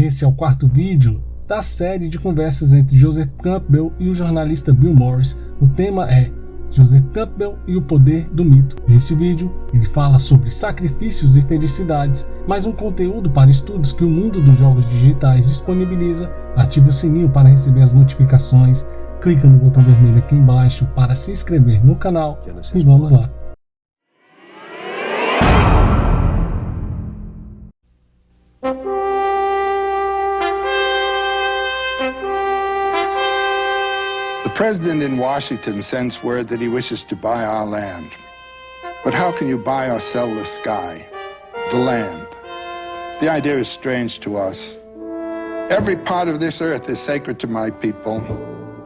Esse é o quarto vídeo da série de conversas entre Joseph Campbell e o jornalista Bill Moyers. O tema é Joseph Campbell e o Poder do Mito. Nesse vídeo, ele fala sobre sacrifícios e felicidades, mais um conteúdo para estudos que o mundo dos jogos digitais disponibiliza. Ative o sininho para receber as notificações, clica no botão vermelho aqui embaixo para se inscrever no canal e vamos lá. The president in Washington sends word that he wishes to buy our land. But how can you buy or sell the sky, the land? The idea is strange to us. Every part of this earth is sacred to my people.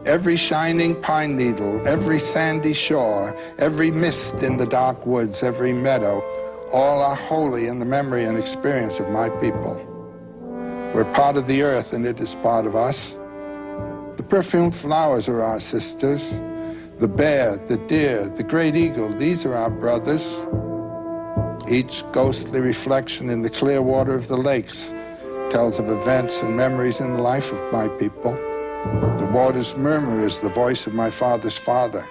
Every shining pine needle, every sandy shore, every mist in the dark woods, every meadow, all are holy in the memory and experience of my people. We're part of the earth and it is part of us. The perfumed flowers are our sisters. The bear, the deer, the great eagle, these are our brothers. Each ghostly reflection in the clear water of the lakes tells of events and memories in the life of my people. The water's murmur is the voice of my father's father.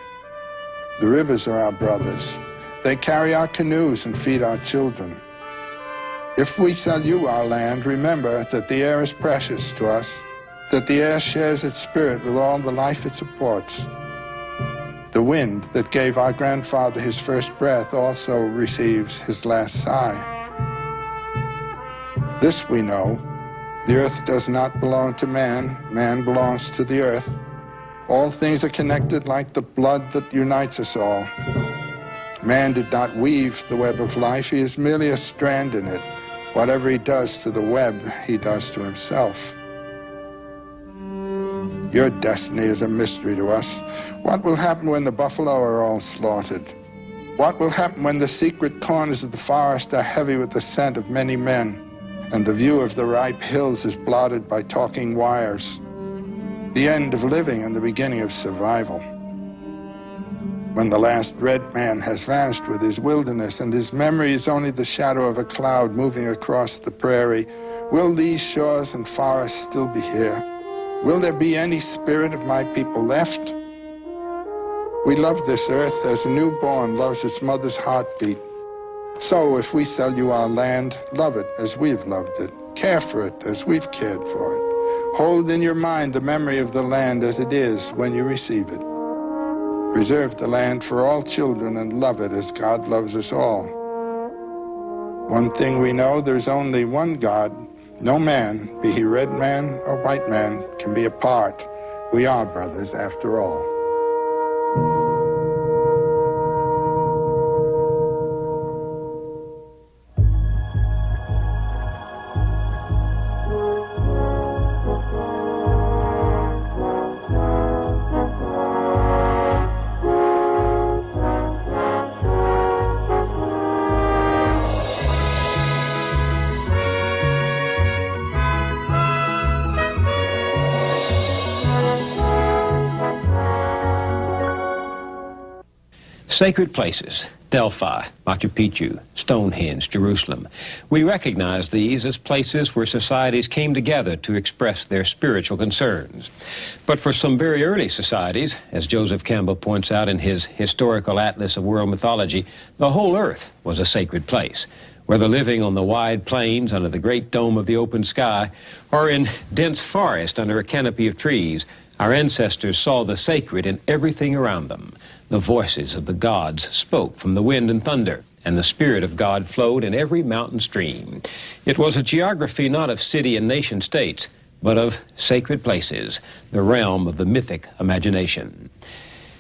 The rivers are our brothers. They carry our canoes and feed our children. If we sell you our land, remember that the air is precious to us, that the air shares its spirit with all the life it supports. The wind that gave our grandfather his first breath also receives his last sigh. This we know, the earth does not belong to man, man belongs to the earth. All things are connected like the blood that unites us all. Man did not weave the web of life, he is merely a strand in it. Whatever he does to the web, he does to himself. Your destiny is a mystery to us. What will happen when the buffalo are all slaughtered? What will happen when the secret corners of the forest are heavy with the scent of many men, and the view of the ripe hills is blotted by talking wires? The end of living and the beginning of survival. When the last red man has vanished with his wilderness, and his memory is only the shadow of a cloud moving across the prairie, will these shores and forests still be here? Will there be any spirit of my people left? We love this earth as a newborn loves its mother's heartbeat. So if we sell you our land, love it as we've loved it. Care for it as we've cared for it. Hold in your mind the memory of the land as it is when you receive it. Preserve the land for all children and love it as God loves us all. One thing we know, there's only one God. No man, be he red man or white man, can be apart. We are brothers after all. Sacred places, Delphi, Machu Picchu, Stonehenge, Jerusalem. We recognize these as places where societies came together to express their spiritual concerns. But for some very early societies, as Joseph Campbell points out in his Historical Atlas of World Mythology, the whole earth was a sacred place. Whether living on the wide plains under the great dome of the open sky, or in dense forest under a canopy of trees, our ancestors saw the sacred in everything around them. The voices of the gods spoke from the wind and thunder, and the Spirit of God flowed in every mountain stream. It was a geography not of city and nation states, but of sacred places, the realm of the mythic imagination.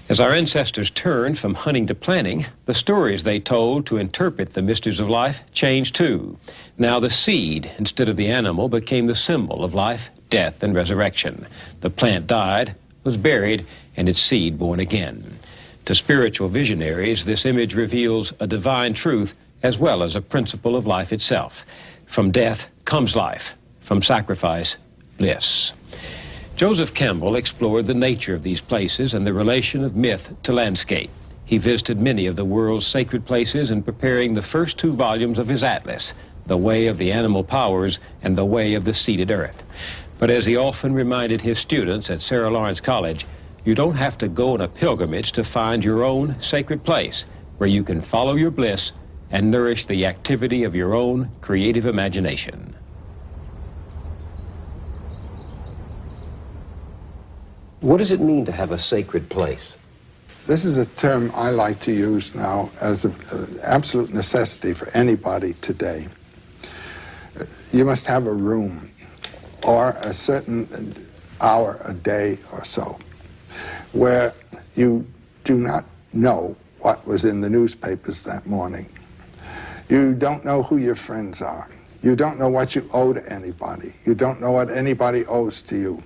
As our ancestors turned from hunting to planning, the stories they told to interpret the mysteries of life changed too. Now the seed, instead of the animal, became the symbol of life, death, and resurrection. The plant died, was buried, and its seed born again. To spiritual visionaries, this image reveals a divine truth as well as a principle of life itself. From death comes life, from sacrifice, bliss. Joseph Campbell explored the nature of these places and the relation of myth to landscape. He visited many of the world's sacred places in preparing the first two volumes of his atlas, the way of the animal powers, and the way of the seated earth. But as he often reminded his students at Sarah Lawrence College, you don't have to go on a pilgrimage to find your own sacred place where you can follow your bliss and nourish the activity of your own creative imagination. What does it mean to have a sacred place? This is a term I like to use now as an absolute necessity for anybody today. You must have a room or a certain hour a day or so where you do not know what was in the newspapers that morning. You don't know who your friends are. You don't know what you owe to anybody. You don't know what anybody owes to you.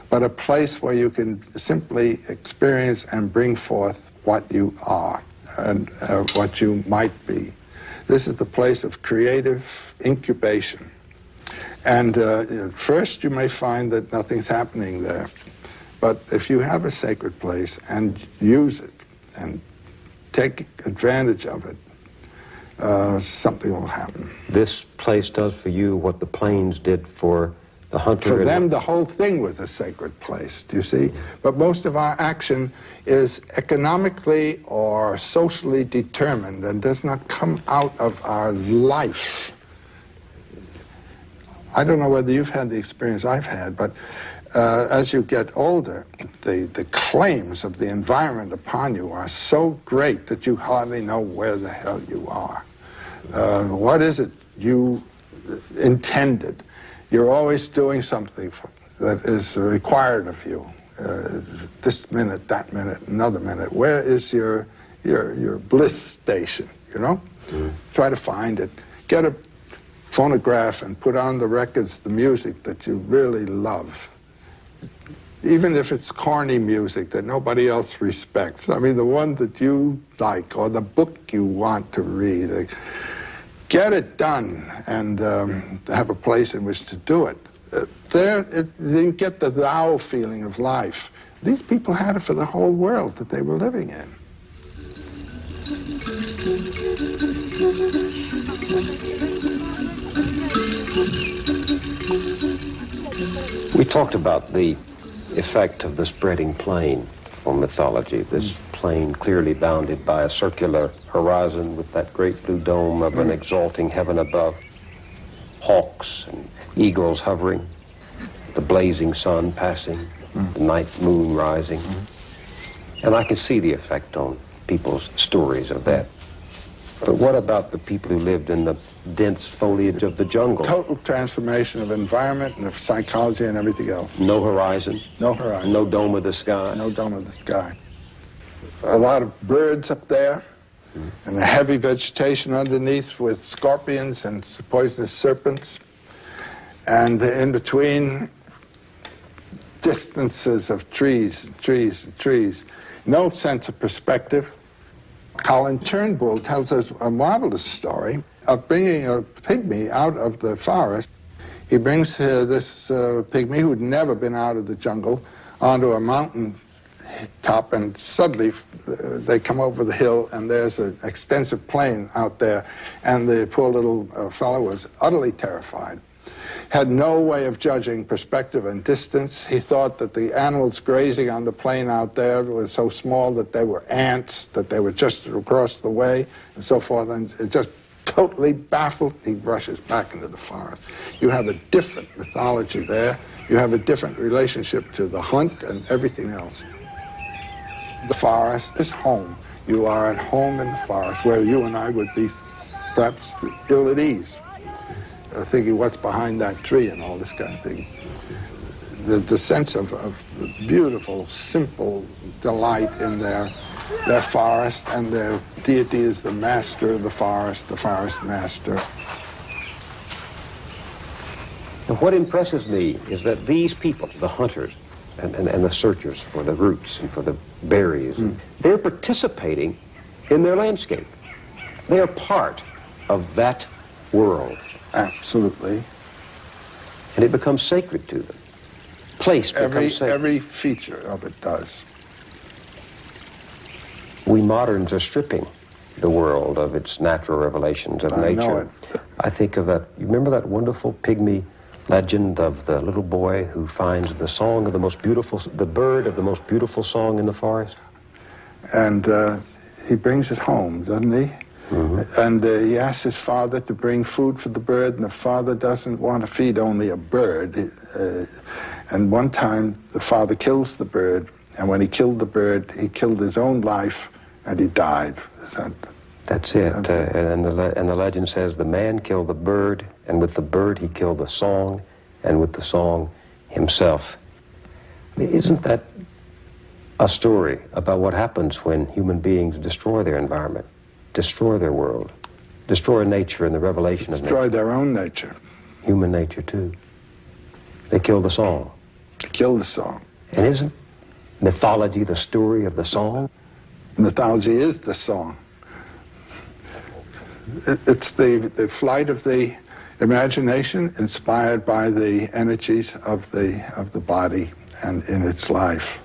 But a place where you can simply experience and bring forth what you are and what you might be. This is the place of creative incubation. And first you may find that nothing's happening there. But if you have a sacred place and use it and take advantage of it, something will happen. This place does for you what the plains did for the hunter. For them, the whole thing was a sacred place, do you see? But most of our action is economically or socially determined and does not come out of our life. I don't know whether you've had the experience I've had, but as you get older, the claims of the environment upon you are so great that you hardly know where the hell you are. What is it you intended? You're always doing something that is required of you. This minute, that minute, another minute. Where is your bliss station, you know? Try to find it. Get a phonograph and put on the records, the music that you really love. Even if it's corny music that nobody else respects. I mean, the one that you like or the book you want to read. Get it done and have a place in which to do it. You get the thou feeling of life. These people had it for the whole world that they were living in. We talked about the effect of the spreading plain on mythology, this plain clearly bounded by a circular horizon with that great blue dome of an exalting heaven above, hawks and eagles hovering, the blazing sun passing, the night moon rising. And I can see the effect on people's stories of that. But what about the people who lived in the dense foliage of the jungle? Total transformation of environment and of psychology and everything else. No horizon? No horizon. No dome of the sky? No dome of the sky. A lot of birds up there, and a heavy vegetation underneath with scorpions and poisonous serpents. And in between, distances of trees, trees, trees. No sense of perspective. Colin Turnbull tells us a marvelous story of bringing a pygmy out of the forest. He brings this pygmy who'd never been out of the jungle onto a mountain top, and suddenly they come over the hill and there's an extensive plain out there, and the poor little fellow was utterly terrified. Had no way of judging perspective and distance. He thought that the animals grazing on the plain out there were so small that they were ants, that they were just across the way, and so forth, and it just totally baffled. He rushes back into the forest. You have a different mythology there. You have a different relationship to the hunt and everything else. The forest is home. You are at home in the forest, where you and I would be perhaps ill at ease, thinking what's behind that tree and all this kind of thing. The sense of the beautiful, simple delight in their forest, and their deity is the master of the forest master. And what impresses me is that these people, the hunters and the searchers for the roots and for the berries, they're participating in their landscape. They are part of that world. Absolutely. And it becomes sacred to them. Place becomes sacred. Every feature of it does. We moderns are stripping the world of its natural revelations of nature. Know it. I think of that, you remember that wonderful pygmy legend of the little boy who finds the song of the most beautiful, the bird of the most beautiful song in the forest? And he brings it home, doesn't he? Mm-hmm. And he asks his father to bring food for the bird, and the father doesn't want to feed only a bird. And one time, the father kills the bird, and when he killed the bird, he killed his own life, and he died. That's it. And the legend says the man killed the bird, and with the bird he killed the song, and with the song himself. I mean, isn't that a story about what happens when human beings destroy their environment, destroy their world, destroy nature and the revelation of nature? Destroy their own nature. Human nature, too. They kill the song. They kill the song. And isn't mythology the story of the song? Mythology is the song. It's the flight of the imagination inspired by the energies of the body and in its life.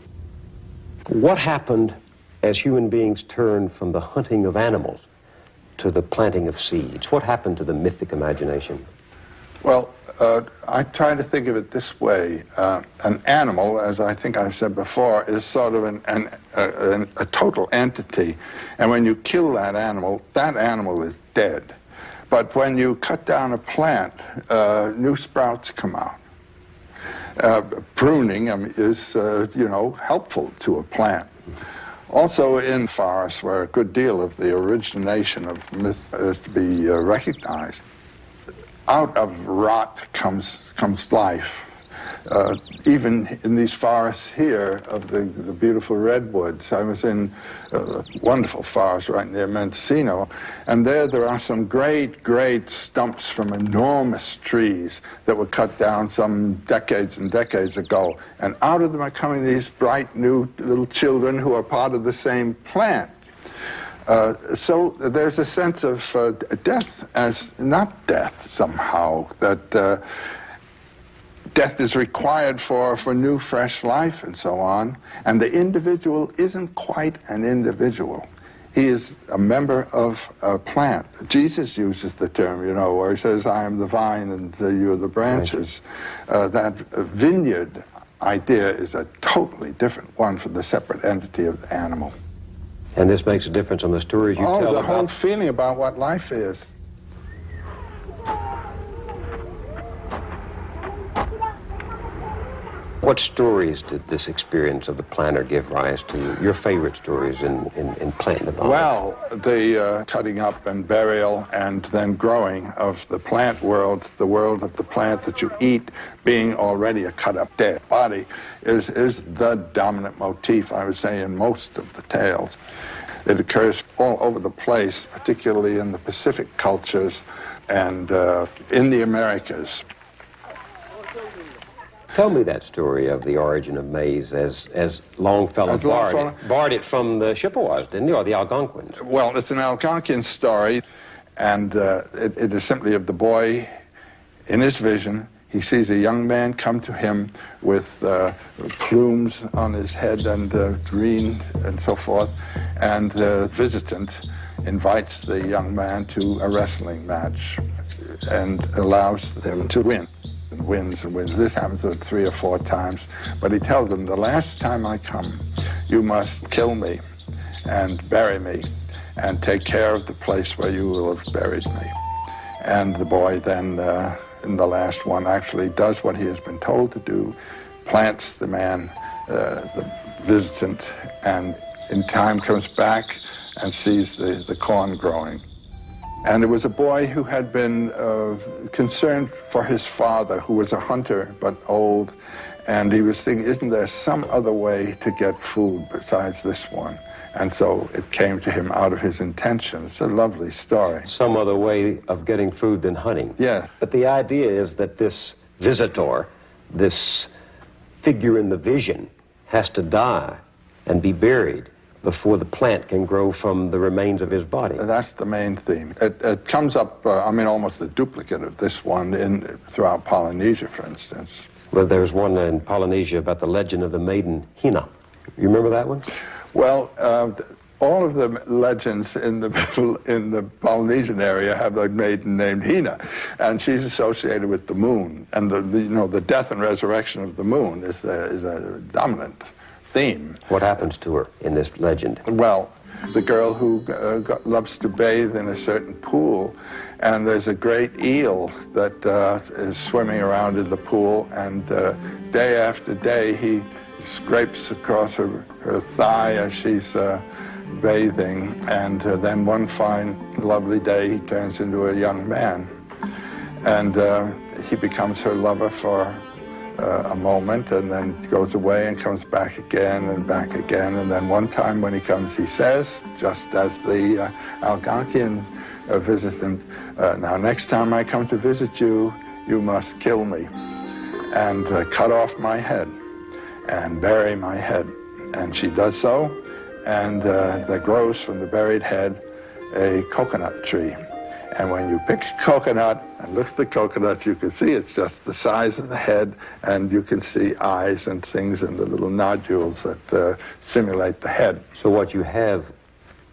What happened as human beings turned from the hunting of animals to the planting of seeds? What happened to the mythic imagination? Well, I try to think of it this way. An animal, as I think I've said before, is sort of a total entity. And when you kill that animal is dead. But when you cut down a plant, new sprouts come out. Pruning is, helpful to a plant. Also in forests, where a good deal of the origination of myth is to be recognized, out of rot comes life. Even in these forests here of the beautiful redwoods. I was in a wonderful forest right near Mendocino, and there are some great stumps from enormous trees that were cut down some decades and decades ago. And out of them are coming these bright new little children who are part of the same plant. So there's a sense of death as not death somehow, that death is required for new, fresh life and so on. And the individual isn't quite an individual. He is a member of a plant. Jesus uses the term, where he says, I am the vine and you are the branches. That vineyard idea is a totally different one from the separate entity of the animal. And this makes a difference on the stories you tell about... the whole feeling about what life is. What stories did this experience of the planter give rise to? Your favorite stories in plant mythology? Well, the cutting up and burial and then growing of the plant world, the world of the plant that you eat, being already a cut-up dead body, is the dominant motif, I would say, in most of the tales. It occurs all over the place, particularly in the Pacific cultures and in the Americas. Tell me that story of the origin of maize as Longfellow borrowed it from the Chippewas, didn't he, or the Algonquins? Well, it's an Algonquin story, and it is simply of the boy in his vision. He sees a young man come to him with plumes on his head and green and so forth, and the visitant invites the young man to a wrestling match and allows him to win. And wins and wins. This happens 3 or 4 times, but he tells them, the last time I come, you must kill me and bury me and take care of the place where you will have buried me. And the boy then, in the last one, actually does what he has been told to do, plants the man, the visitant, and in time comes back and sees the corn growing. And it was a boy who had been concerned for his father, who was a hunter but old, and he was thinking, isn't there some other way to get food besides this one? And so it came to him out of his intention. It's a lovely story. Some other way of getting food than hunting. Yeah. But the idea is that this visitor, this figure in the vision, has to die and be buried before the plant can grow from the remains of his body. That's the main theme. It comes up, almost the duplicate of this one throughout Polynesia, for instance. Well, there's one in Polynesia about the legend of the maiden Hina. You remember that one? Well, all of the legends in the Polynesian area have a maiden named Hina, and she's associated with the moon. And the death and resurrection of the moon is a dominant theme. What happens to her in this legend? Well, the girl who loves to bathe in a certain pool, and there's a great eel that is swimming around in the pool, and day after day he scrapes across her thigh as she's bathing, and then one fine, lovely day he turns into a young man, and he becomes her lover for a moment, and then goes away and comes back again, and then one time when he comes, he says, just as the Algonquian visitant, now next time I come to visit you, you must kill me, and cut off my head, and bury my head. And she does so, and there grows from the buried head a coconut tree. And when you pick a coconut and look at the coconut, you can see it's just the size of the head, and you can see eyes and things in the little nodules that simulate the head. So what you have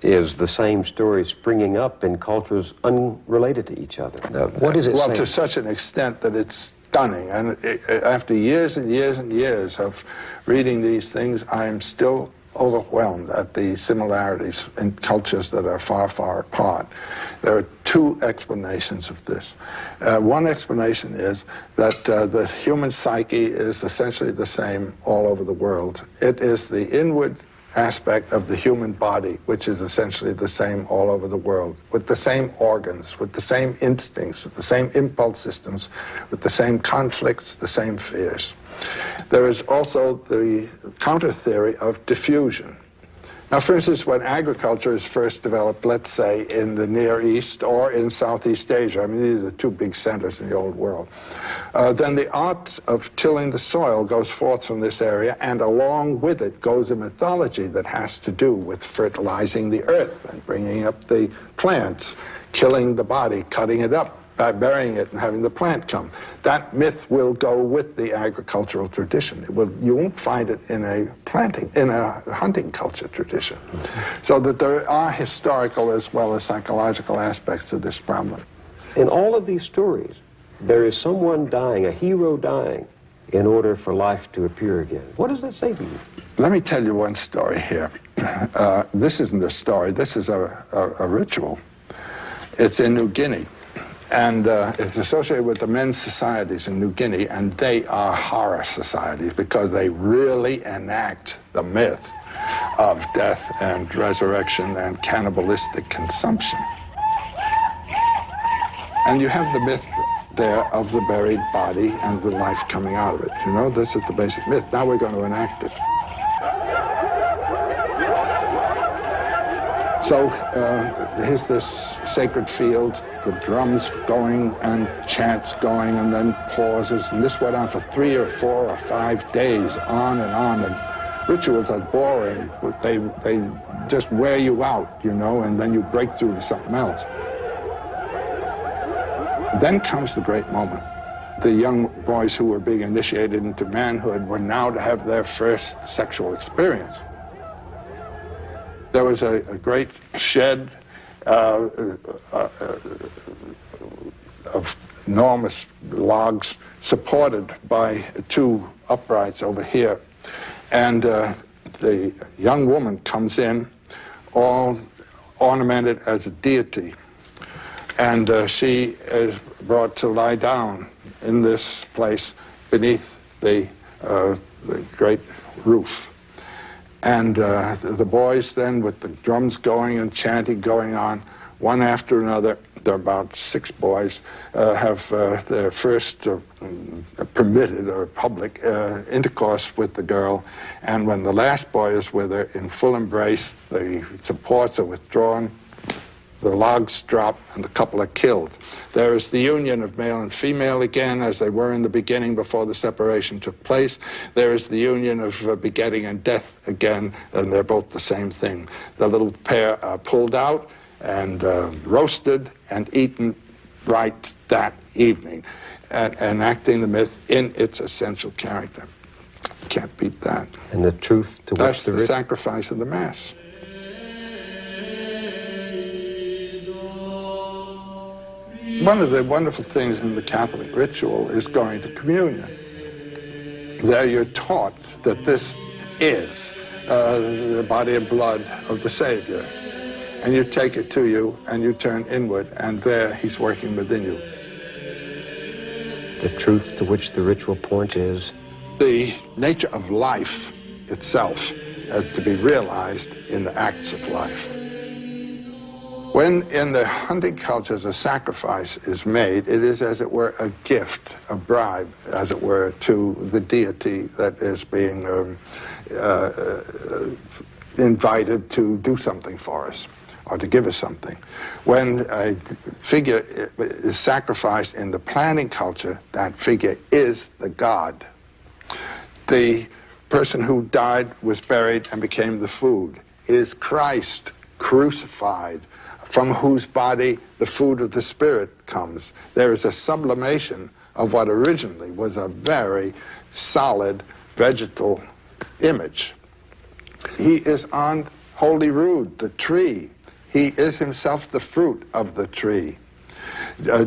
is the same story springing up in cultures unrelated to each other. Now, what is it Well, saying? to such an extent that it's stunning. And after years and years and years of reading these things, I'm still overwhelmed at the similarities in cultures that are far, far apart. There are two explanations of this. One explanation is that the human psyche is essentially the same all over the world. It is the inward aspect of the human body, which is essentially the same all over the world, with the same organs, with the same instincts, with the same impulse systems, with the same conflicts, the same fears. There is also the counter theory of diffusion. Now, for instance, when agriculture is first developed, let's say in the Near East or in Southeast Asia, I mean, these are the two big centers in the old world, then the art of tilling the soil goes forth from this area, and along with it goes a mythology that has to do with fertilizing the earth and bringing up the plants, killing the body, cutting it up, by burying it and having the plant come. That myth will go with the agricultural tradition. You won't find it in a hunting culture tradition. So that there are historical as well as psychological aspects to this problem. In all of these stories, there is someone dying, a hero dying, in order for life to appear again. What does that say to you? Let me tell you one story here. This isn't a story, this is a ritual. It's in New Guinea. And it's associated with the men's societies in New Guinea, and they are horror societies because they really enact the myth of death and resurrection and cannibalistic consumption. And you have the myth there of the buried body and the life coming out of it. You know, this is the basic myth. Now we're going to enact it. So here's this sacred field, the drums going and chants going, and then pauses, and this went on for 3 or 4 or 5 days, on, and rituals are boring, but they just wear you out, you know, and then you break through to something else. Then comes the great moment. The young boys who were being initiated into manhood were now to have their first sexual experience. There was a great shed of enormous logs supported by 2 uprights over here. And the young woman comes in, all ornamented as a deity. And she is brought to lie down in this place beneath the great roof. And the boys then, with the drums going and chanting going on, one after another, there are about 6 boys, have their first permitted or public intercourse with the girl. And when the last boy is with her in full embrace, the supports are withdrawn, the logs drop, and the couple are killed. There is the union of male and female again, as they were in the beginning before the separation took place. There is the union of begetting and death again, and they're both the same thing. The little pair are pulled out and roasted and eaten right that evening, enacting the myth in its essential character. Can't beat that. And the truth to which that's the sacrifice of the Mass. One of the wonderful things in the Catholic ritual is going to communion. There you're taught that this is the body and blood of the Savior. And you take it to you, and you turn inward, and there he's working within you. The truth to which the ritual points is? The nature of life itself has to be realized in the acts of life. When in the hunting cultures a sacrifice is made, it is as it were a gift, a bribe, as it were, to the deity that is being invited to do something for us or to give us something. When a figure is sacrificed in the planting culture, that figure is the god. The person who died, was buried, and became the food is Christ crucified, from whose body the food of the Spirit comes. There is a sublimation of what originally was a very solid vegetal image. He is on Holy Rood, the tree. He is himself the fruit of the tree.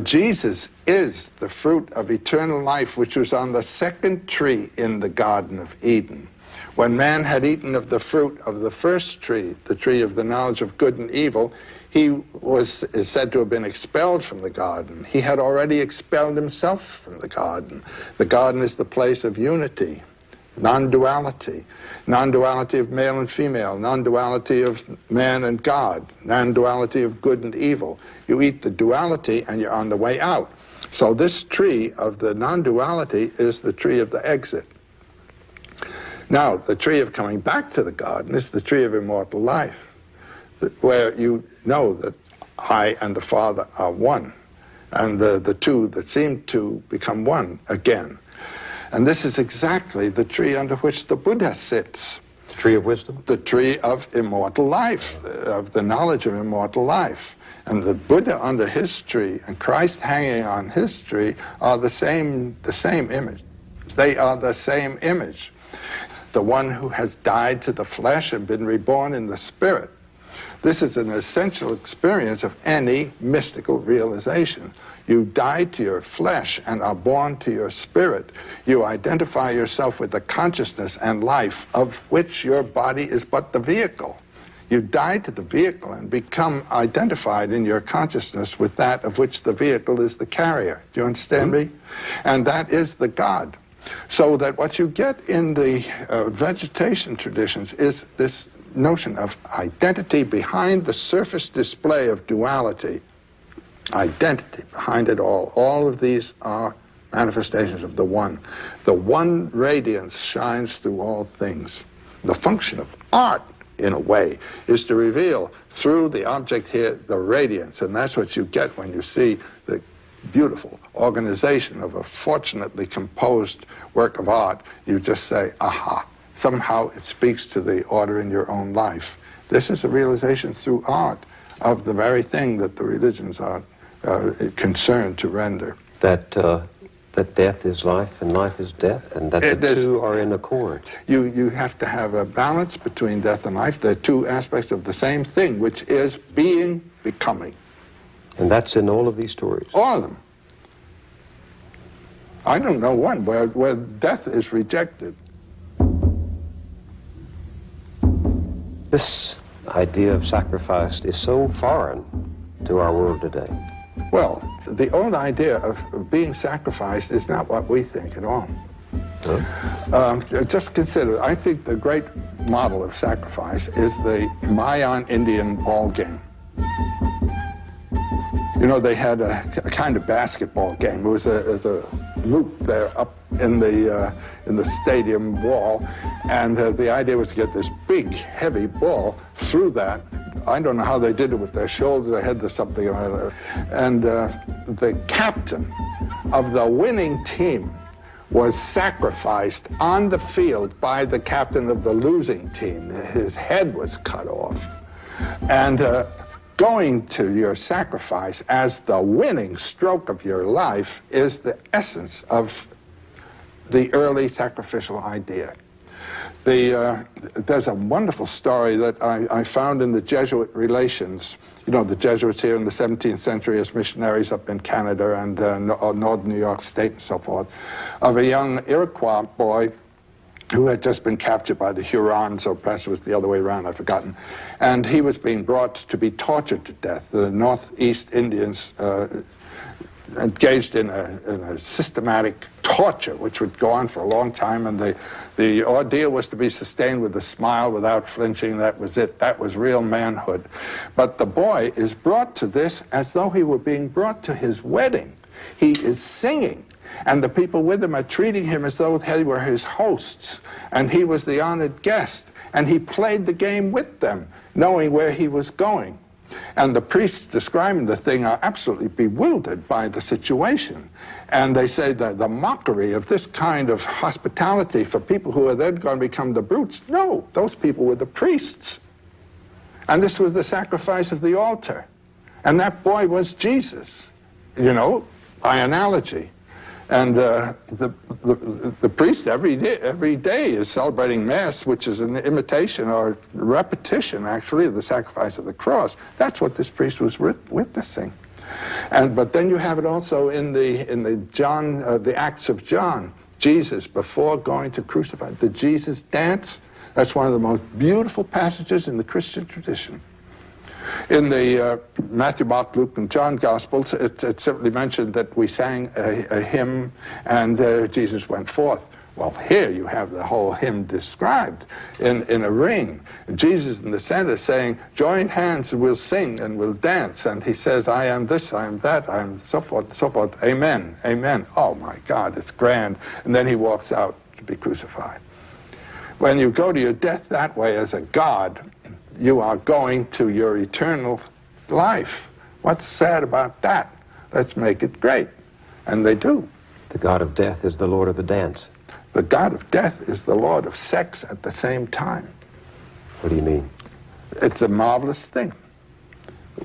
Jesus is the fruit of eternal life, which was on the second tree in the Garden of Eden. When man had eaten of the fruit of the first tree, the tree of the knowledge of good and evil, he is said to have been expelled from the garden. He had already expelled himself from the garden. The garden is the place of unity, non-duality of male and female, non-duality of man and God, non-duality of good and evil. You eat the duality and you're on the way out. So this tree of the non-duality is the tree of the exit. Now, the tree of coming back to the garden is the tree of immortal life, where you know that I and the Father are one, and the two that seem to become one again. And this is exactly the tree under which the Buddha sits. The tree of wisdom? The tree of immortal life, of the knowledge of immortal life. And the Buddha under his tree and Christ hanging on his tree are the same image. They are the same image. The one who has died to the flesh and been reborn in the spirit. This is an essential experience of any mystical realization. You die to your flesh and are born to your spirit. You identify yourself with the consciousness and life of which your body is but the vehicle. You die to the vehicle and become identified in your consciousness with that of which the vehicle is the carrier. Do you understand me? And that is the God. So that what you get in the vegetation traditions is this notion of identity behind the surface display of duality. Identity behind it all. All of these are manifestations of the one. The one radiance shines through all things. The function of art, in a way, is to reveal through the object here the radiance, and that's what you get when you see the beautiful organization of a fortunately composed work of art. You just say, aha. Somehow it speaks to the order in your own life. This is a realization through art of the very thing that the religions are concerned to render. That death is life and life is death, and that the two are in accord. You have to have a balance between death and life. They're two aspects of the same thing, which is being, becoming. And that's in all of these stories? All of them. I don't know one where death is rejected. This idea of sacrifice is so foreign to our world today. Well, the old idea of being sacrificed is not what we think at all. Huh? Just consider, I think the great model of sacrifice is the Mayan Indian ball game. You know, they had a kind of basketball game. It was a loop there up in the stadium wall, and the idea was to get this big, heavy ball through that. I don't know how they did it with their shoulders or heads or something or other. And the captain of the winning team was sacrificed on the field by the captain of the losing team. His head was cut off. And going to your sacrifice as the winning stroke of your life is the essence of the early sacrificial idea. There's a wonderful story that I found in the Jesuit Relations. You know, the Jesuits here in the 17th century as missionaries up in Canada and northern New York State and so forth, of a young Iroquois boy who had just been captured by the Hurons, or perhaps it was the other way around, I've forgotten. And he was being brought to be tortured to death. The Northeast Indians engaged in a systematic torture, which would go on for a long time, and the ordeal was to be sustained with a smile without flinching. That was it. That was real manhood. But the boy is brought to this as though he were being brought to his wedding. He is singing, and the people with him are treating him as though they were his hosts, and he was the honored guest, and he played the game with them, knowing where he was going. And the priests describing the thing are absolutely bewildered by the situation. And they say that the mockery of this kind of hospitality for people who are then going to become the brutes. No, those people were the priests. And this was the sacrifice of the altar. And that boy was Jesus, you know, by analogy. And the priest every day is celebrating Mass, which is an imitation or repetition, actually, of the sacrifice of the cross. That's what this priest was witnessing. But then you have it also in the Acts of John. Jesus, before going to crucify, the Jesus dance. That's one of the most beautiful passages in the Christian tradition. In the Matthew, Mark, Luke, and John Gospels, it simply mentioned that we sang a hymn and Jesus went forth. Well, here you have the whole hymn described in a ring. Jesus in the center saying, join hands and we'll sing and we'll dance. And he says, I am this, I am that, I am so forth, so forth. Amen, amen. Oh my God, it's grand. And then he walks out to be crucified. When you go to your death that way as a God, you are going to your eternal life. What's sad about that? Let's make it great. And they do. The God of death is the Lord of the dance. The God of death is the Lord of sex at the same time. What do you mean? It's a marvelous thing.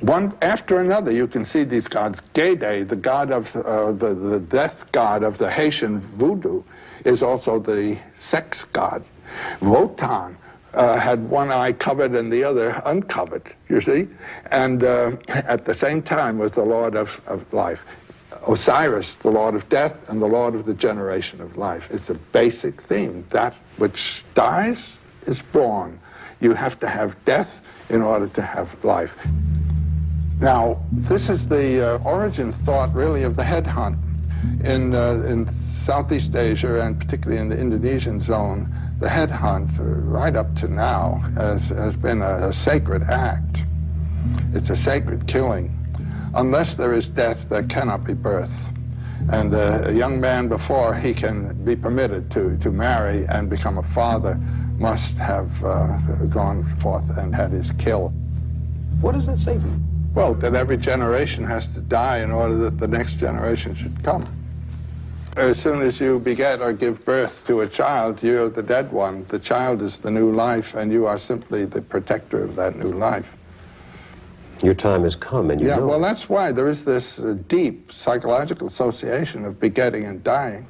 One after another, you can see these gods. Gede, the god of the death god of the Haitian voodoo, is also the sex god. Wotan had one eye covered and the other uncovered, you see? And at the same time was the Lord of life. Osiris, the Lord of death, and the Lord of the generation of life. It's a basic theme. That which dies is born. You have to have death in order to have life. Now, this is the origin thought, really, of the headhunt. In Southeast Asia, and particularly in the Indonesian zone, the headhunt, right up to now, has been a sacred act. It's a sacred killing. Unless there is death, there cannot be birth. And a young man, before he can be permitted to marry and become a father, must have gone forth and had his kill. What does that say to you? Well, that every generation has to die in order that the next generation should come. As soon as you beget or give birth to a child, you're the dead one. The child is the new life, and you are simply the protector of that new life. Your time has come, and you know. Well, that's why there is this deep psychological association of begetting and dying.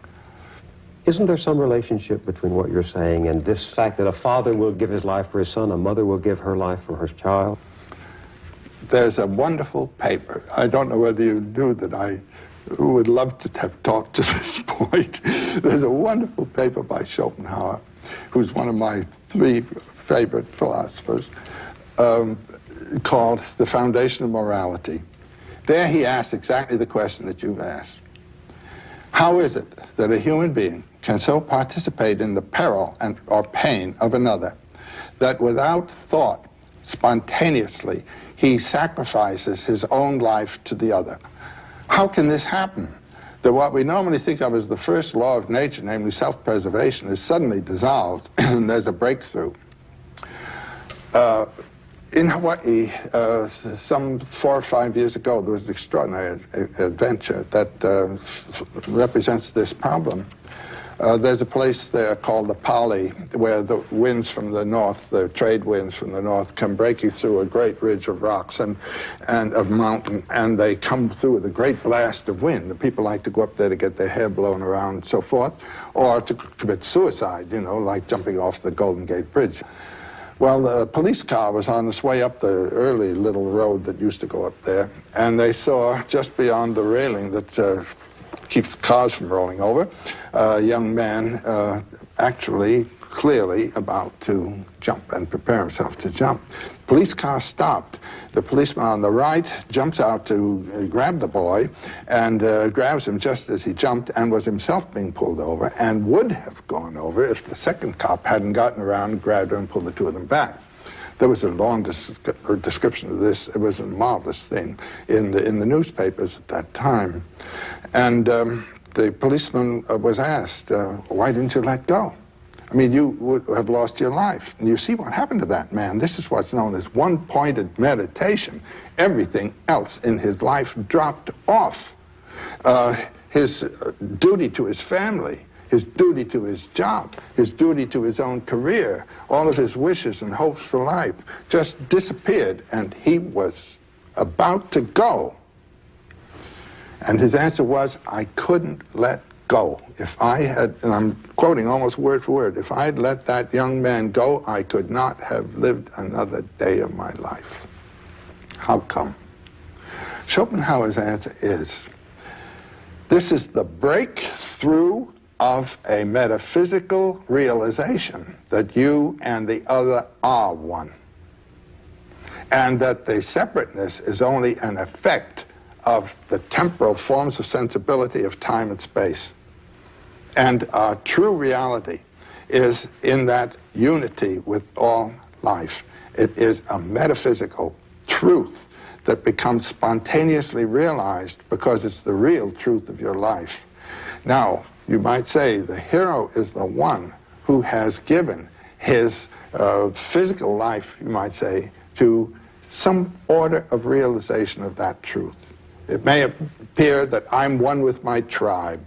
Isn't there some relationship between what you're saying and this fact that a father will give his life for his son, a mother will give her life for her child? There's a wonderful paper. I don't know whether you knew that I would love to have talked to this point. There's a wonderful paper by Schopenhauer, who's one of my 3 favorite philosophers, called The Foundation of Morality. There he asks exactly the question that you've asked. How is it that a human being can so participate in the peril or pain of another that without thought, spontaneously, he sacrifices his own life to the other? How can this happen? That what we normally think of as the first law of nature, namely self-preservation, is suddenly dissolved and there's a breakthrough. In Hawaii, some 4 or 5 years ago, there was an extraordinary adventure that represents this problem. There's a place there called the Pali where the winds from the north, the trade winds from the north, come breaking through a great ridge of rocks and of mountain, and they come through with a great blast of wind. And people like to go up there to get their hair blown around and so forth, or to commit suicide, you know, like jumping off the Golden Gate Bridge. Well, the police car was on its way up the early little road that used to go up there, and they saw just beyond the railing that keeps cars from rolling over, a young man actually clearly about to jump and prepare himself to jump. Police car stopped. The policeman on the right jumps out to grab the boy and grabs him just as he jumped and was himself being pulled over and would have gone over if the second cop hadn't gotten around and grabbed him and pulled the two of them back. There was a long description of this. It was a marvelous thing in the newspapers at that time. And the policeman was asked, why didn't you let go? I mean, you would have lost your life. And you see what happened to that man. This is what's known as one-pointed meditation. Everything else in his life dropped off. His duty to his family, his duty to his job, his duty to his own career, all of his wishes and hopes for life just disappeared, and he was about to go. And his answer was, I couldn't let go. If I had, and I'm quoting almost word for word, if I had let that young man go, I could not have lived another day of my life. How come? Schopenhauer's answer is, this is the breakthrough of a metaphysical realization that you and the other are one, and that the separateness is only an effect of the temporal forms of sensibility of time and space. And our true reality is in that unity with all life. It is a metaphysical truth that becomes spontaneously realized because it's the real truth of your life. Now, you might say the hero is the one who has given his physical life, you might say, to some order of realization of that truth. It may appear that I'm one with my tribe,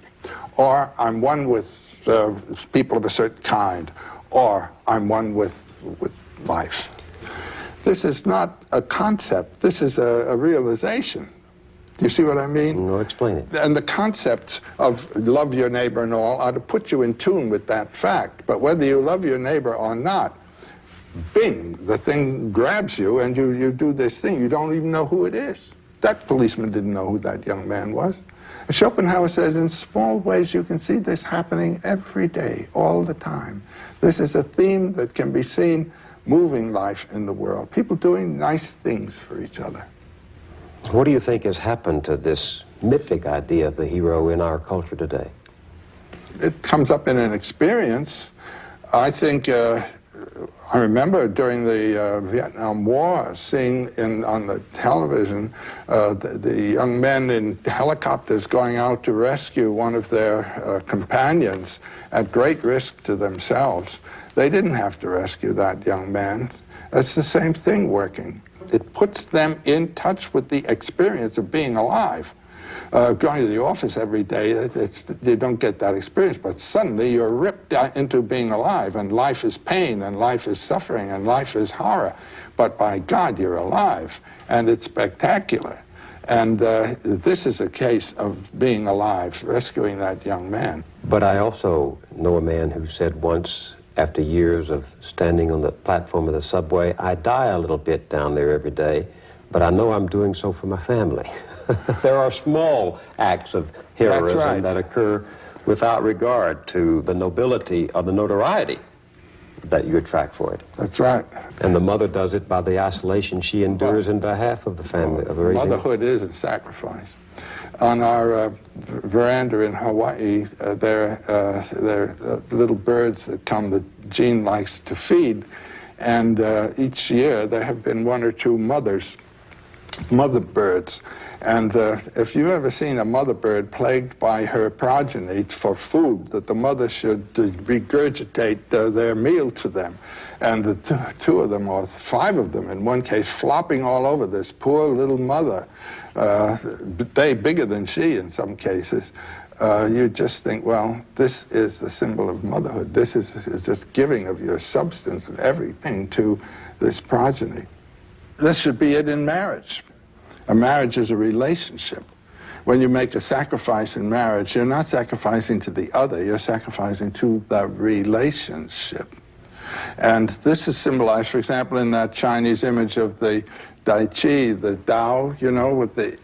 or I'm one with people of a certain kind, or I'm one with life. This is not a concept. This is a realization. Do you see what I mean? No, explain it. And the concepts of love your neighbor and all are to put you in tune with that fact. But whether you love your neighbor or not, bing, the thing grabs you and you do this thing. You don't even know who it is. That policeman didn't know who that young man was. Schopenhauer says in small ways you can see this happening every day, all the time. This is a theme that can be seen moving life in the world. People doing nice things for each other. What do you think has happened to this mythic idea of the hero in our culture today? It comes up in an experience. I think, I remember during the Vietnam War seeing on the television the young men in helicopters going out to rescue one of their companions at great risk to themselves. They didn't have to rescue that young man. It's the same thing working. It puts them in touch with the experience of being alive. Going to the office every day, you don't get that experience, but suddenly you're ripped into being alive, and life is pain, and life is suffering, and life is horror. But by God, you're alive, and it's spectacular. And this is a case of being alive, rescuing that young man. But I also know a man who said once, after years of standing on the platform of the subway, I die a little bit down there every day, but I know I'm doing so for my family. There are small acts of heroism that occur without regard to the nobility or the notoriety that you attract for it. That's right. And the mother does it by the isolation she endures in behalf of the family. Of raising. Motherhood is a sacrifice. On our veranda in Hawaii, there are little birds that come that Jean likes to feed, and each year there have been one or two mother birds. And if you've ever seen a mother bird plagued by her progeny for food, that the mother should regurgitate their meal to them, and the two of them, or five of them in one case, flopping all over this poor little mother, they bigger than she in some cases, you just think, well, this is the symbol of motherhood. This is just giving of your substance and everything to this progeny. This should be it in marriage. A marriage is a relationship. When you make a sacrifice in marriage, you're not sacrificing to the other, you're sacrificing to the relationship. And this is symbolized, for example, in that Chinese image of the Dai Chi, the Tao, you know, with the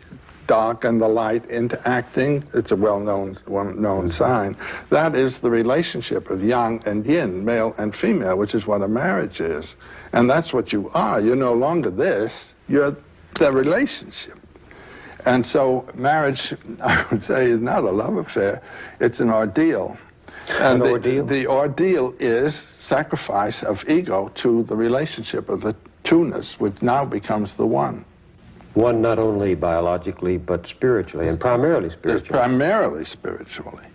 dark and the light interacting. It's a well-known sign. That is the relationship of yang and yin, male and female, which is what a marriage is. And that's what you are. You're no longer this, you're the relationship. And so marriage, I would say, is not a love affair, it's an ordeal. And the ordeal is sacrifice of ego to the relationship of the two-ness, which now becomes the one. One not only biologically, but spiritually, and primarily spiritually. Primarily spiritually.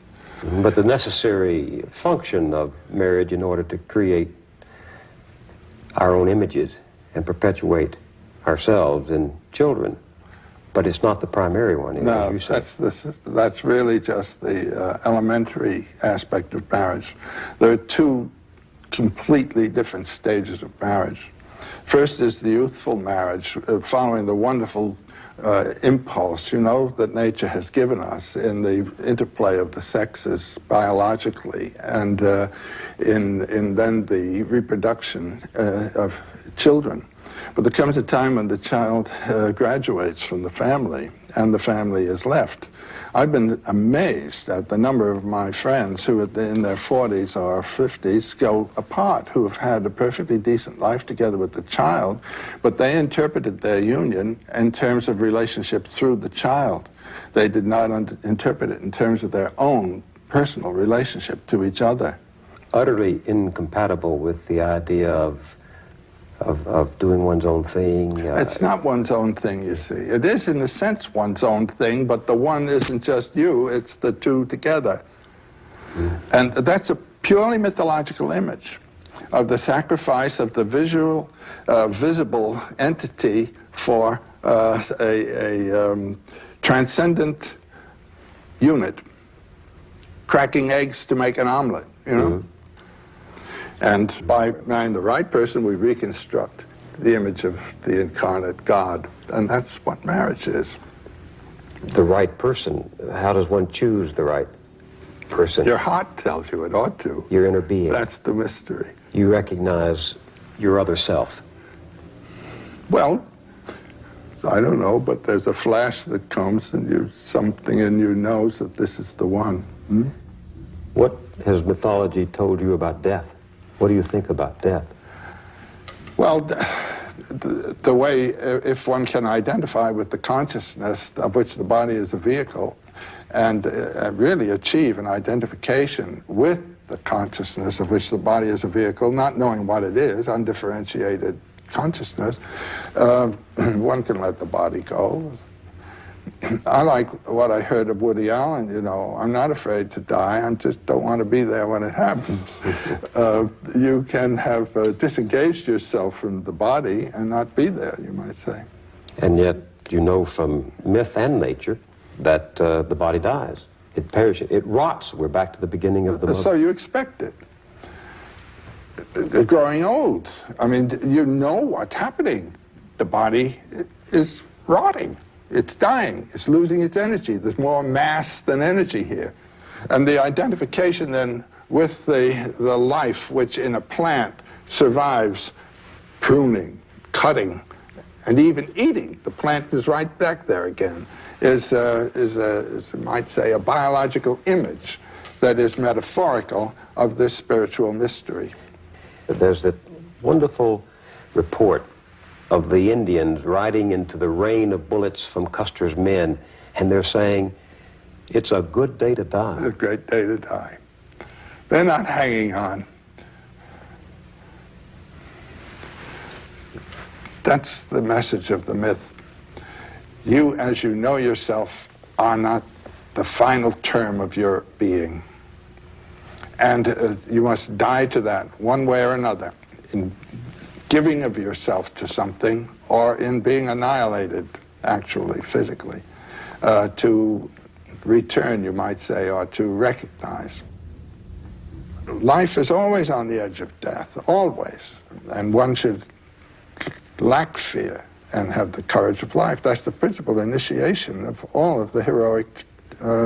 But the necessary function of marriage in order to create our own images and perpetuate ourselves in children. But it's not the primary one, no, as you say. That's really just the elementary aspect of marriage. There are two completely different stages of marriage. First is the youthful marriage, following the wonderful impulse, you know, that nature has given us in the interplay of the sexes biologically, and in then the reproduction of children. But there comes a time when the child graduates from the family, and the family is left. I've been amazed at the number of my friends who in their 40s or 50s go apart, who have had a perfectly decent life together with the child, but they interpreted their union in terms of relationship through the child. They did not interpret it in terms of their own personal relationship to each other. Utterly incompatible with the idea of doing one's own thing. It's not one's own thing, you see. It is, in a sense, one's own thing, but the one isn't just you, it's the two together. And that's a purely mythological image of the sacrifice of the visible entity for a transcendent unit, cracking eggs to make an omelet, you know? And by marrying the right person, we reconstruct the image of the incarnate God. And that's what marriage is. The right person. How does one choose the right person? Your heart tells you it ought to. Your inner being. That's the mystery. You recognize your other self. Well, I don't know, but there's a flash that comes and something in you knows that this is the one. What has mythology told you about death? What do you think about death? Well, the way, if one can identify with the consciousness of which the body is a vehicle, and really achieve an identification with the consciousness of which the body is a vehicle, not knowing what it is, undifferentiated consciousness, one can let the body go. I like what I heard of Woody Allen, you know, I'm not afraid to die, I just don't want to be there when it happens. You can have disengaged yourself from the body and not be there, you might say. And yet, you know from myth and nature that the body dies. It perishes, it rots. We're back to the beginning of the mother. So you expect it. Growing old, I mean, you know what's happening. The body is rotting. It's dying, it's losing its energy. There's more mass than energy here. And the identification then with the life which in a plant survives pruning, cutting, and even eating. The plant is right back there again, is you might say, a biological image that is metaphorical of this spiritual mystery. There's that wonderful report of the Indians riding into the rain of bullets from Custer's men, and they're saying, it's a good day to die. It's a great day to die. They're not hanging on. That's the message of the myth. You, as you know yourself, are not the final term of your being. And you must die to that one way or another, in giving of yourself to something, or in being annihilated, actually, physically, to return, you might say, or to recognize. Life is always on the edge of death, always, and one should lack fear and have the courage of life. That's the principal initiation of all of the heroic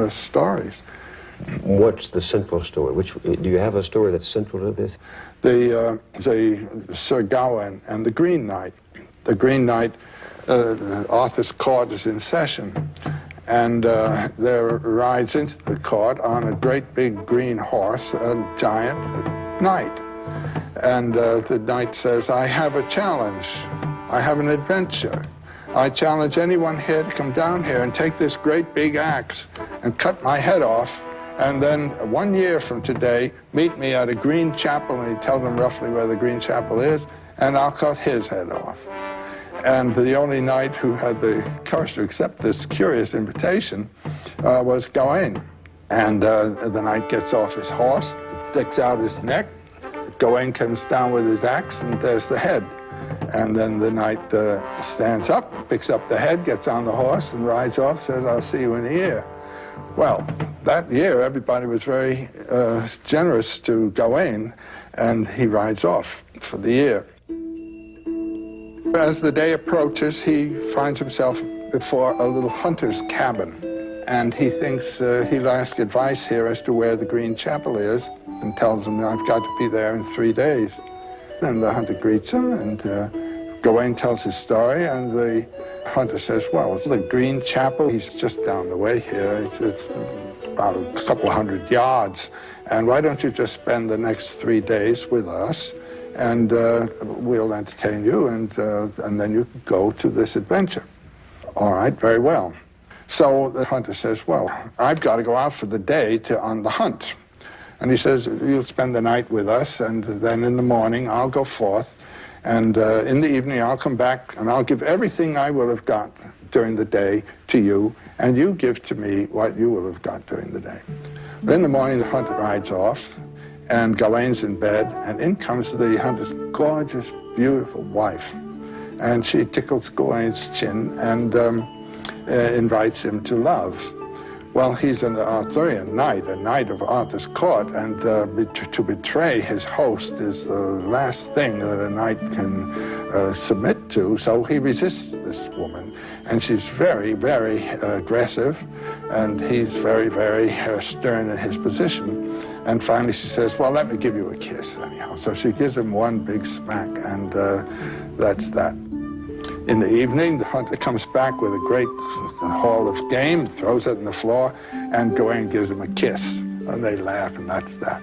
stories. What's the central story? Do you have a story that's central to this? The Sir Gawain and the Green Knight. The Green Knight, Arthur's court is in session, and there rides into the court on a great big green horse, a giant knight. And the knight says, I have a challenge. I have an adventure. I challenge anyone here to come down here and take this great big axe and cut my head off, and then 1 year from today, meet me at a green chapel, and he tells them roughly where the green chapel is, and I'll cut his head off. And the only knight who had the courage to accept this curious invitation was Gawain. And the knight gets off his horse, sticks out his neck, Gawain comes down with his axe, and there's the head. And then the knight stands up, picks up the head, gets on the horse, and rides off, says, I'll see you in a year. Well, that year, everybody was very generous to Gawain, and he rides off for the year. As the day approaches, he finds himself before a little hunter's cabin, and he thinks he'll ask advice here as to where the Green Chapel is, and tells him, I've got to be there in 3 days. And the hunter greets him, and Gawain tells his story, and the hunter says, well, it's the Green Chapel. He's just down the way here. It's about a couple of 100 yards. And why don't you just spend the next 3 days with us, and we'll entertain you, and then you can go to this adventure. All right, very well. So the hunter says, well, I've got to go out for the day on the hunt. And he says, you'll spend the night with us, and then in the morning I'll go forth, and in the evening I'll come back, and I'll give everything I will have got during the day to you, and you give to me what you will have got during the day. But in the morning the hunter rides off, and Gawain's in bed, and in comes the hunter's gorgeous, beautiful wife. And she tickles Gawain's chin and invites him to love. Well, he's an Arthurian knight, a knight of Arthur's court, and to betray his host is the last thing that a knight can submit to, so he resists this woman. And she's very, very aggressive, and he's very, very stern in his position. And finally she says, well, let me give you a kiss anyhow. So she gives him one big smack, and that's that. In the evening, the hunter comes back with a great haul of game, throws it on the floor, and Gawain gives him a kiss. And they laugh, and that's that.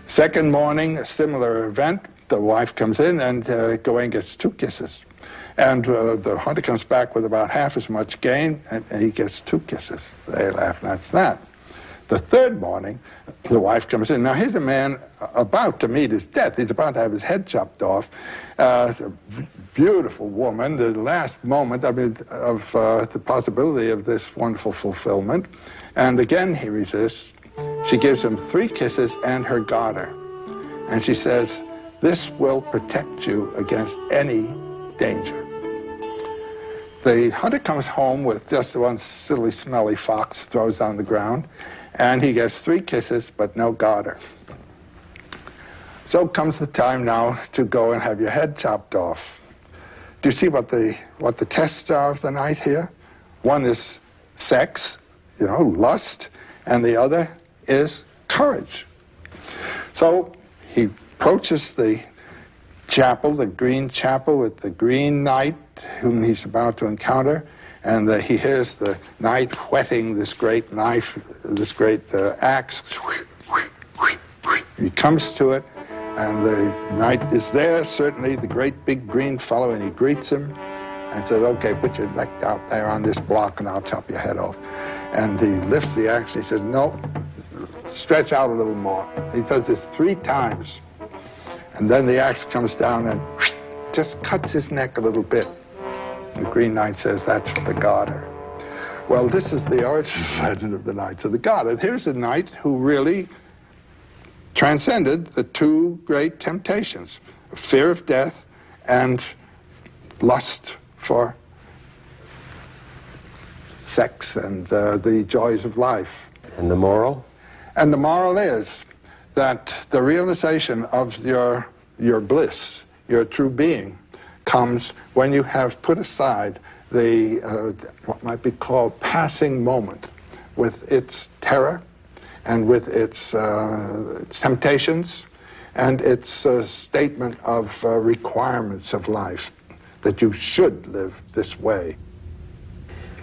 Second morning, a similar event. The wife comes in, and Gawain gets 2 kisses. And the hunter comes back with about half as much game, and he gets 2 kisses. They laugh, and that's that. The third morning, the wife comes in. Now, here's a man about to meet his death. He's about to have his head chopped off. A beautiful woman, the last moment, of the possibility of this wonderful fulfillment. And again, he resists. She gives him 3 kisses and her garter. And she says, this will protect you against any danger. The hunter comes home with just one silly, smelly fox, throws on the ground, and he gets 3 kisses, but no garter. So comes the time now to go and have your head chopped off. Do you see what the tests are of the night here? One is sex, lust, and the other is courage. So he approaches the chapel, the Green Chapel, with the Green Knight, whom he's about to encounter, and he hears the knight whetting this great knife, this great axe. He comes to it, and the knight is there, certainly the great big green fellow, and he greets him and says, okay, put your neck out there on this block and I'll chop your head off. And he lifts the axe, he says, no, stretch out a little more. He does this 3 times. And then the axe comes down and just cuts his neck a little bit. The Green Knight says, that's for the garter. Well, this is the origin legend of the Knights of the Garter. Here's a knight who really transcended the 2 great temptations, fear of death and lust for sex and the joys of life. And the moral? And the moral is that the realization of your bliss, your true being, comes when you have put aside the what might be called passing moment with its terror and with its temptations and its statement of requirements of life, that you should live this way.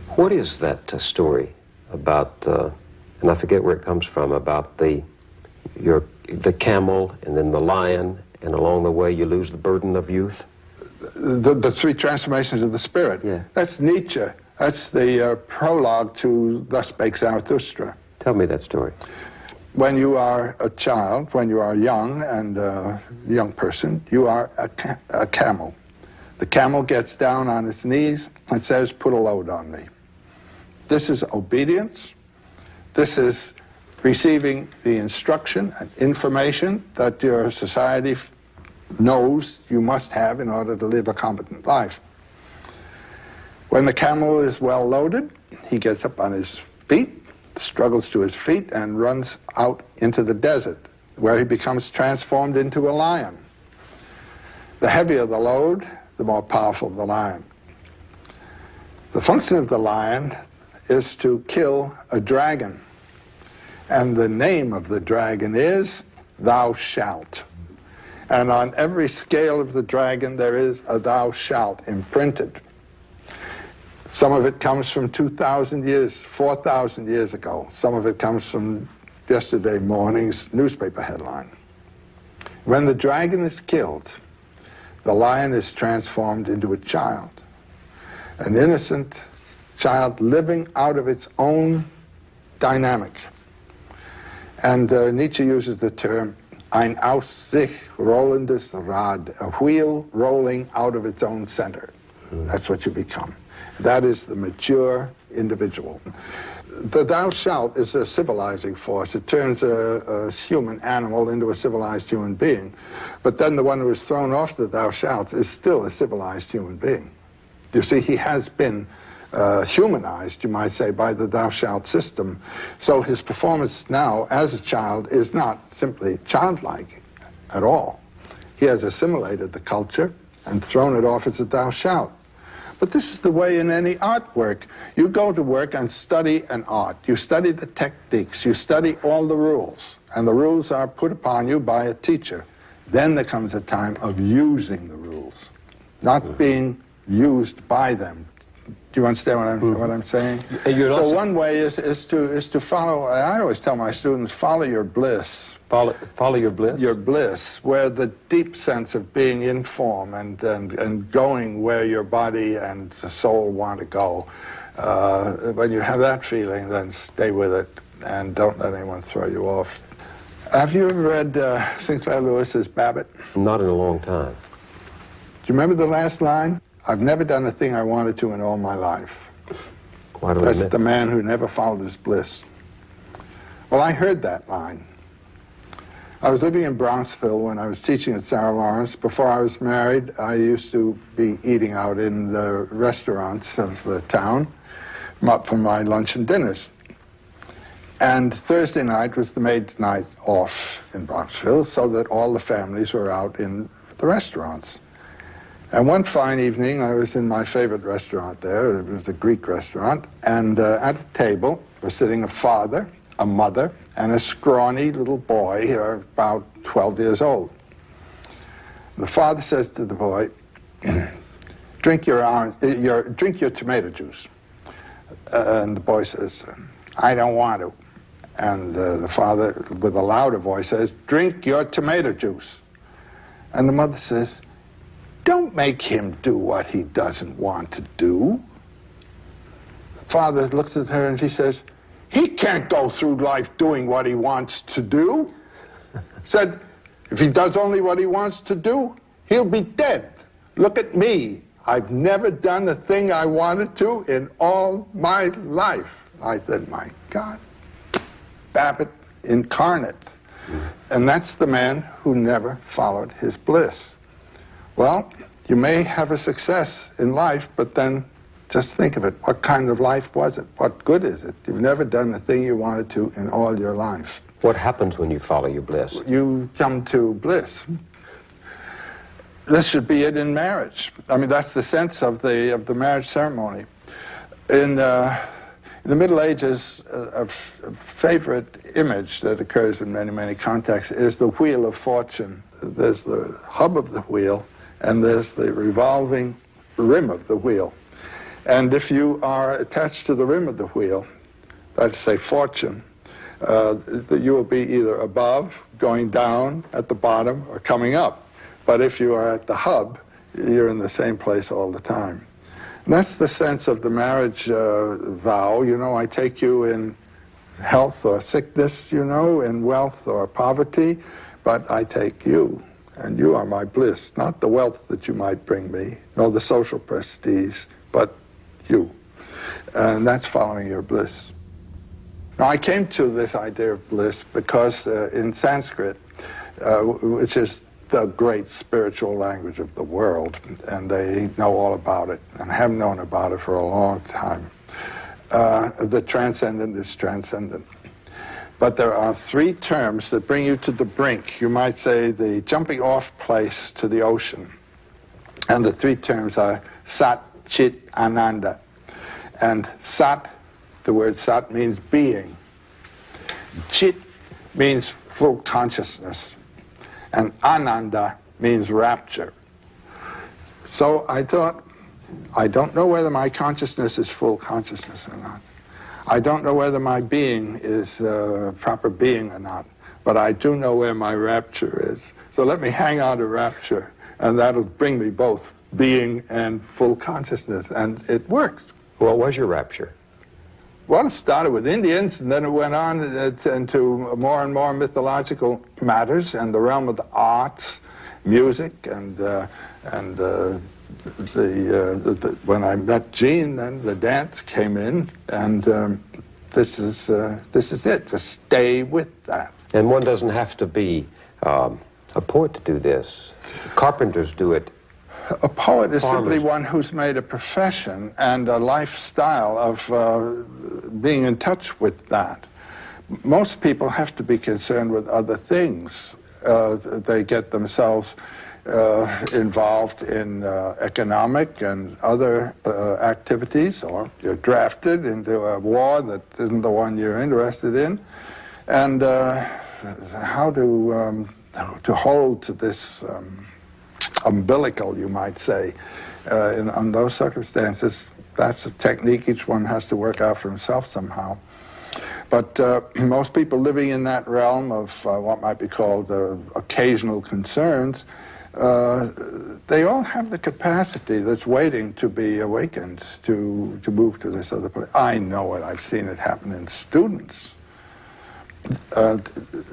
What is that story about, and I forget where it comes from, about the camel and then the lion, and along the way you lose the burden of youth? The three transformations of the spirit. Yeah. That's Nietzsche. That's the prologue to Thus Spake Zarathustra. Tell me that story. When you are a child, when you are young and a young person, you are a camel. The camel gets down on its knees and says, put a load on me. This is obedience. This is receiving the instruction and information that your society knows you must have in order to live a competent life. When the camel is well loaded, he gets up on his feet, struggles to his feet, and runs out into the desert, where he becomes transformed into a lion. The heavier the load, the more powerful the lion. The function of the lion is to kill a dragon, and the name of the dragon is Thou Shalt. And on every scale of the dragon there is a Thou Shalt imprinted. Some of it comes from 2,000 years, 4,000 years ago. Some of it comes from yesterday morning's newspaper headline. When the dragon is killed, the lion is transformed into a child, an innocent child living out of its own dynamic. And Nietzsche uses the term ein aus sich rollendes Rad, a wheel rolling out of its own center. That's what you become. That is the mature individual. The Thou Shalt is a civilizing force. It turns a human animal into a civilized human being. But then the one who is thrown off the Thou Shalt is still a civilized human being. You see, he has been humanized, you might say, by the Thou Shalt system. So his performance now as a child is not simply childlike at all. He has assimilated the culture and thrown it off as a Thou Shalt. But this is the way in any artwork. You go to work and study an art. You study the techniques. You study all the rules. And the rules are put upon you by a teacher. Then there comes a time of using the rules, not being used by them. Do you understand what I'm saying? So one way is to follow. I always tell my students, follow your bliss. Follow your bliss? Your bliss, where the deep sense of being in form and going where your body and the soul want to go. When you have that feeling, then stay with it and don't let anyone throw you off. Have you ever read Sinclair Lewis's Babbitt? Not in a long time. Do you remember the last line? I've never done the thing I wanted to in all my life. That's the man who never followed his bliss. Well, I heard that line. I was living in Bronxville when I was teaching at Sarah Lawrence. Before I was married, I used to be eating out in the restaurants of the town for my lunch and dinners. And Thursday night was the maid's night off in Bronxville, so that all the families were out in the restaurants. And one fine evening, I was in my favorite restaurant there. It was a Greek restaurant. And at a table were sitting a father, a mother, and a scrawny little boy, about 12 years old. The father says to the boy, drink your tomato juice. And the boy says, I don't want to. And the father, with a louder voice, says, drink your tomato juice. And the mother says, don't make him do what he doesn't want to do. The father looks at her and he says, he can't go through life doing what he wants to do. Said, if he does only what he wants to do, he'll be dead. Look at me. I've never done the thing I wanted to in all my life. I said, my God, Babbitt incarnate. And that's the man who never followed his bliss. Well, you may have a success in life, but then Just think of it. What kind of life was it? What good is it? You've never done the thing you wanted to in all your life. What happens when you follow your bliss? You come to bliss. This should be it in marriage. I mean, that's the sense of the marriage ceremony. In the Middle Ages, a favorite image that occurs in many, many contexts is the wheel of fortune. There's the hub of the wheel, and there's the revolving rim of the wheel. And if you are attached to the rim of the wheel, let's say fortune, you will be either above, going down at the bottom, or coming up. But if you are at the hub, you're in the same place all the time. And that's the sense of the marriage vow. You know, I take you in health or sickness, you know, in wealth or poverty, but I take you, and you are my bliss, not the wealth that you might bring me, nor the social prestige, but you. And that's following your bliss. Now, I came to this idea of bliss because in Sanskrit, which is the great spiritual language of the world, and they know all about it and have known about it for a long time. The transcendent is transcendent. But there are three terms that bring you to the brink. You might say the jumping off place to the ocean. And the three terms are Sat, Chit, Ananda. And Sat, the word Sat means being. Chit means full consciousness. And Ananda means rapture. So I thought, I don't know whether my consciousness is full consciousness or not. I don't know whether my being is proper being or not. But I do know where my rapture is. So let me hang on to rapture, and that'll bring me both being and full consciousness. And it worked. What was your rapture? Well, it started with Indians, and then it went on into more and more mythological matters and the realm of the arts, music, and when I met Jean, then the dance came in, and this is it. Just stay with that. And one doesn't have to be a poet to do this. Carpenters do it. A poet is simply one who's made a profession and a lifestyle of being in touch with that. Most people have to be concerned with other things. They get themselves involved in economic and other activities, or you're drafted into a war that isn't the one you're interested in. And how to hold to this umbilical, you might say, on those circumstances, that's a technique each one has to work out for himself somehow. But most people living in that realm of what might be called occasional concerns, they all have the capacity that's waiting to be awakened to move to this other place. I know it. I've seen it happen in students.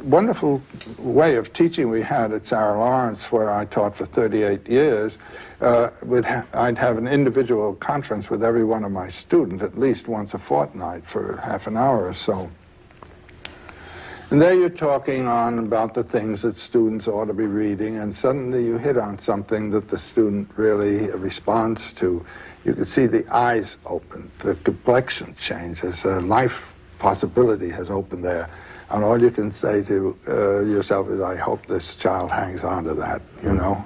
Wonderful way of teaching we had at Sarah Lawrence, where I taught for 38 years. I'd have an individual conference with every one of my students at least once a fortnight for half an hour or so. And there you're talking on about the things that students ought to be reading, and suddenly you hit on something that the student really responds to. You can see the eyes open, the complexion changes, a life possibility has opened there. And all you can say to yourself is, I hope this child hangs on to that, you know.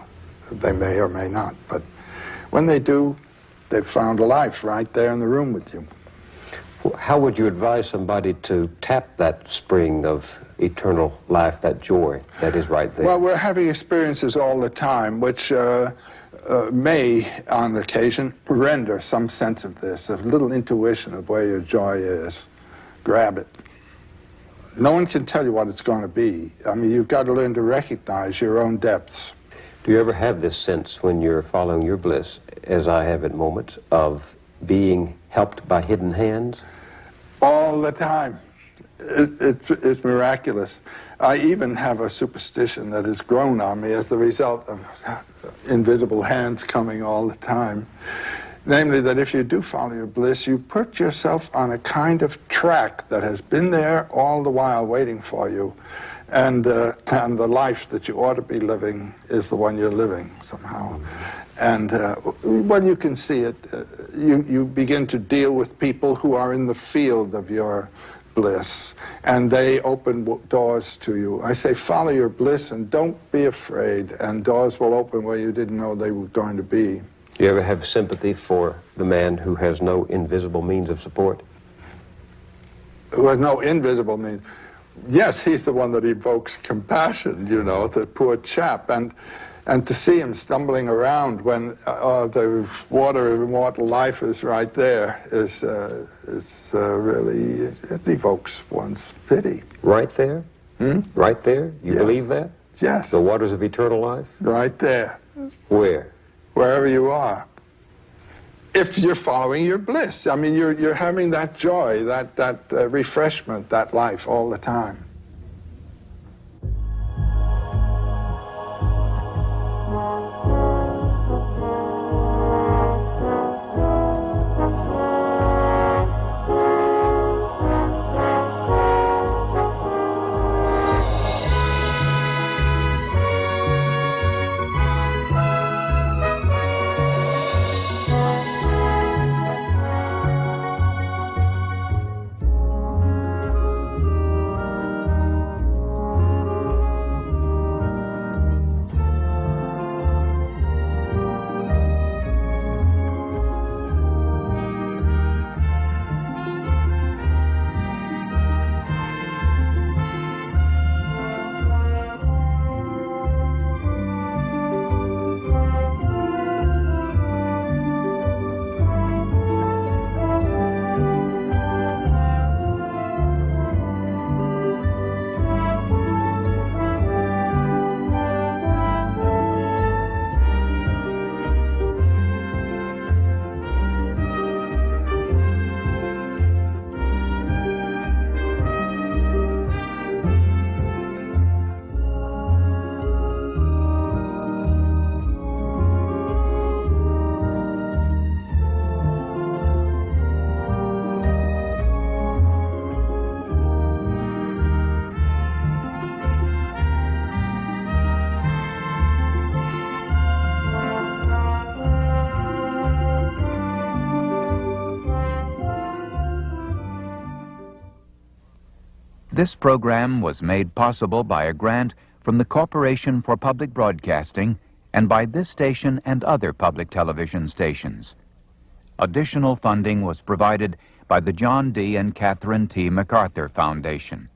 They may or may not. But when they do, they've found a life right there in the room with you. How would you advise somebody to tap that spring of eternal life, that joy that is right there? Well, we're having experiences all the time, which may, on occasion, render some sense of this, a little intuition of where your joy is. Grab it. No one can tell you what it's going to be. I mean, you've got to learn to recognize your own depths. Do you ever have this sense when you're following your bliss, as I have at moments, of being helped by hidden hands? All the time. It's miraculous. I even have a superstition that has grown on me as the result of invisible hands coming all the time. Namely, that if you do follow your bliss, you put yourself on a kind of track that has been there all the while waiting for you. And the life that you ought to be living is the one you're living somehow. And when you can see it, you begin to deal with people who are in the field of your bliss, and they open doors to you. I say follow your bliss and don't be afraid, and doors will open where you didn't know they were going to be. Do you ever have sympathy for the man who has no invisible means of support? Who has no invisible means? Yes, he's the one that evokes compassion, you know, the poor chap. And to see him stumbling around when the water of immortal life is right there is really, it evokes one's pity. Right there? Right there? You Yes. believe that? Yes. The waters of eternal life? Right there. Where? Wherever you are. If you're following your bliss. I mean, you're having that joy, that refreshment, that life all the time. This program was made possible by a grant from the Corporation for Public Broadcasting and by this station and other public television stations. Additional funding was provided by the John D. and Catherine T. MacArthur Foundation.